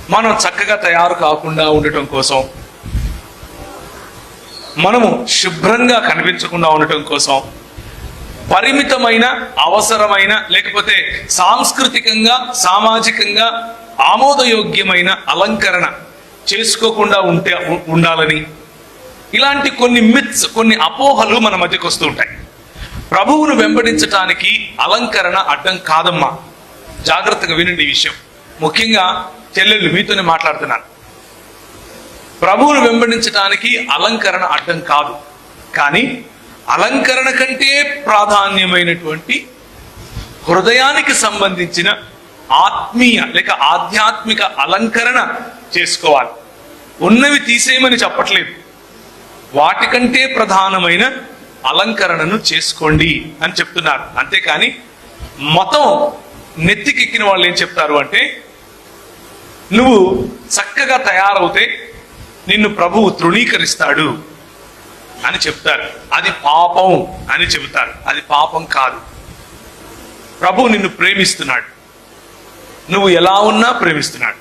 మనం చక్కగా తయారు కాకుండా ఉండటం కోసం, మనము శుభ్రంగా కనిపించకుండా ఉండటం కోసం పరిమితమైన, అవసరమైన, లేకపోతే సాంస్కృతికంగా, సామాజికంగా ఆమోదయోగ్యమైన అలంకరణ చేసుకోకుండా ఉండాలని, ఇలాంటి కొన్ని మిత్స్, కొన్ని అపోహలు మన మధ్యకు వస్తూ ఉంటాయి. ప్రభువును వెంబడించటానికి అలంకరణ అడ్డం కాదమ్మా. జాగ్రత్తగా వినండి ఈ విషయం. ముఖ్యంగా చెల్లెళ్ళు, మీతోనే మాట్లాడుతున్నాను. ప్రభువును వెంబడించటానికి అలంకరణ అడ్డం కాదు. కానీ అలంకరణ కంటే ప్రాధాన్యమైనటువంటి హృదయానికి సంబంధించిన ఆత్మీయ లేక ఆధ్యాత్మిక అలంకరణ చేసుకోవాలి. ఉన్నవి తీసేయమని చెప్పట్లేదు, వాటికంటే ప్రధానమైన అలంకరణను చేసుకోండి అని చెప్తున్నారు. అంతేకాని మతం నెత్తికెక్కిన వాళ్ళు ఏం చెప్తారు అంటే, నువ్వు చక్కగా తయారవుతే నిన్ను ప్రభువు తృణీకరిస్తాడు అని చెప్తారు. అది పాపం అని చెబుతారు. అది పాపం కాదు. ప్రభువు నిన్ను ప్రేమిస్తున్నాడు, నువ్వు ఎలా ఉన్నా ప్రేమిస్తున్నాడు.